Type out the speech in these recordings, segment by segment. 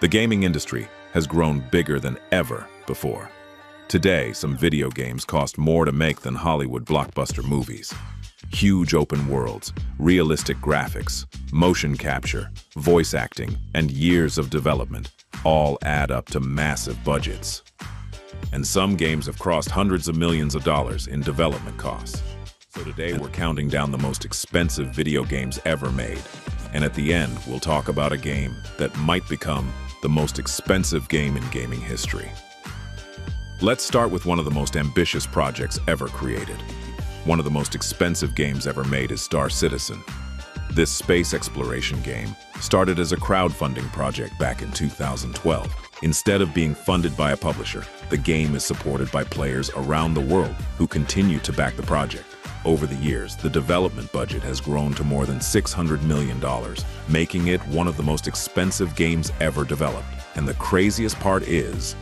The gaming industry has grown bigger than ever before. Today, some video games cost more to make than Hollywood blockbuster movies. Huge open worlds, realistic graphics, motion capture, voice acting, and years of development all add up to massive budgets. And some games have crossed hundreds of millions of dollars in development costs. So today we're counting down the most expensive video games ever made. And at the end, we'll talk about a game that might become the most expensive game in gaming history. Let's start with one of the most ambitious projects ever created. One of the most expensive games ever made is Star Citizen. This space exploration game started as a crowdfunding project back in 2012. Instead of being funded by a publisher, the game is supported by players around the world who continue to back the project. Over the years, the development budget has grown to more than $600 million, making it one of the most expensive games ever developed. And the craziest part is,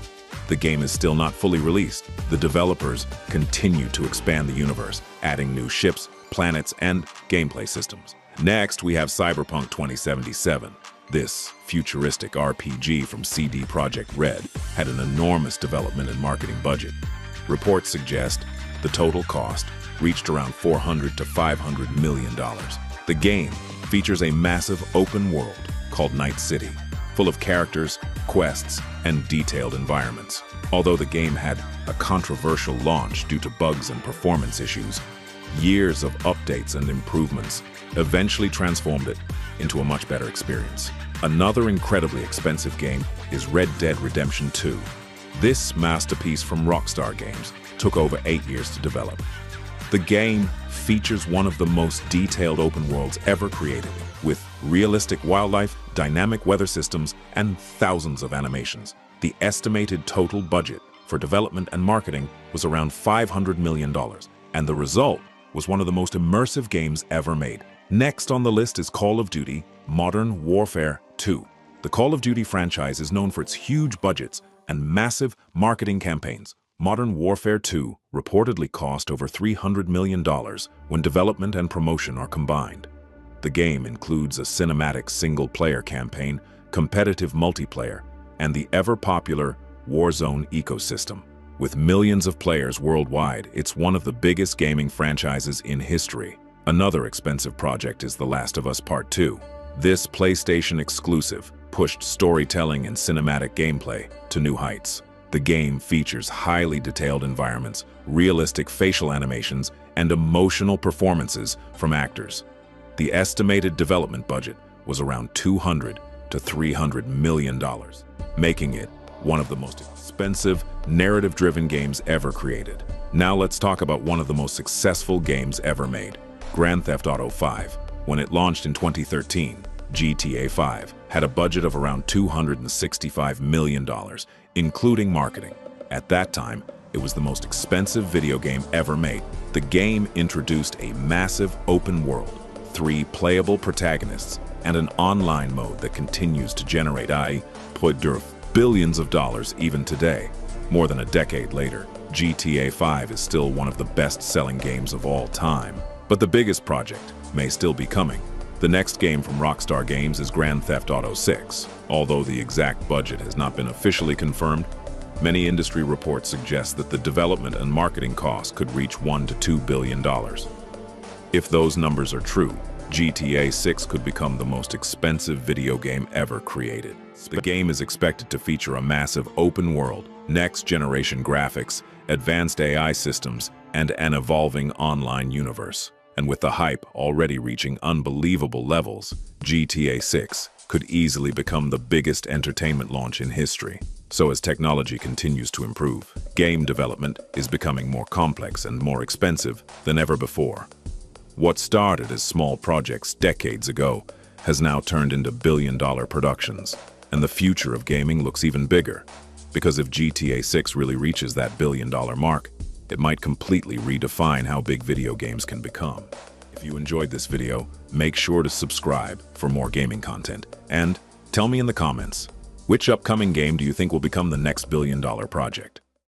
the game is still not fully released. The developers continue to expand the universe, adding new ships, planets, and gameplay systems. Next, we have Cyberpunk 2077. This futuristic RPG from CD Projekt Red had an enormous development and marketing budget. Reports suggest the total cost reached around $400 to $500 million. The game features a massive open world called Night City, full of characters, quests, and detailed environments. Although the game had a controversial launch due to bugs and performance issues, years of updates and improvements eventually transformed it into a much better experience. Another incredibly expensive game is Red Dead Redemption 2. This masterpiece from Rockstar Games took over 8 years to develop. The game features one of the most detailed open worlds ever created, with realistic wildlife, dynamic weather systems, and thousands of animations. The estimated total budget for development and marketing was around $500 million, and the result was one of the most immersive games ever made. Next on the list is Call of Duty Modern Warfare 2. The Call of Duty franchise is known for its huge budgets and massive marketing campaigns. Modern Warfare 2 reportedly cost over $300 million when development and promotion are combined. The game includes a cinematic single-player campaign, competitive multiplayer, and the ever-popular Warzone ecosystem. With millions of players worldwide, it's one of the biggest gaming franchises in history. Another expensive project is The Last of Us Part 2. This PlayStation exclusive pushed storytelling and cinematic gameplay to new heights. The game features highly detailed environments, realistic facial animations, and emotional performances from actors. The estimated development budget was around $200 to $300 million, making it one of the most expensive, narrative-driven games ever created. Now let's talk about one of the most successful games ever made, Grand Theft Auto V. When it launched in 2013, GTA V had a budget of around $265 million, including marketing. At that time, it was the most expensive video game ever made. The game introduced a massive open world, 3 playable protagonists, and an online mode that continues to generate billions of dollars even today. More than a decade later, GTA V is still one of the best-selling games of all time. But the biggest project may still be coming. The next game from Rockstar Games is Grand Theft Auto 6. Although the exact budget has not been officially confirmed, many industry reports suggest that the development and marketing costs could reach $1 to $2 billion. If those numbers are true, GTA 6 could become the most expensive video game ever created. The game is expected to feature a massive open world, next-generation graphics, advanced AI systems, and an evolving online universe. And with the hype already reaching unbelievable levels, GTA 6 could easily become the biggest entertainment launch in history. So as technology continues to improve, game development is becoming more complex and more expensive than ever before. What started as small projects decades ago has now turned into billion-dollar productions. And the future of gaming looks even bigger, because if GTA 6 really reaches that billion-dollar mark, it might completely redefine how big video games can become. If you enjoyed this video, make sure to subscribe for more gaming content. And tell me in the comments, which upcoming game do you think will become the next billion-dollar project?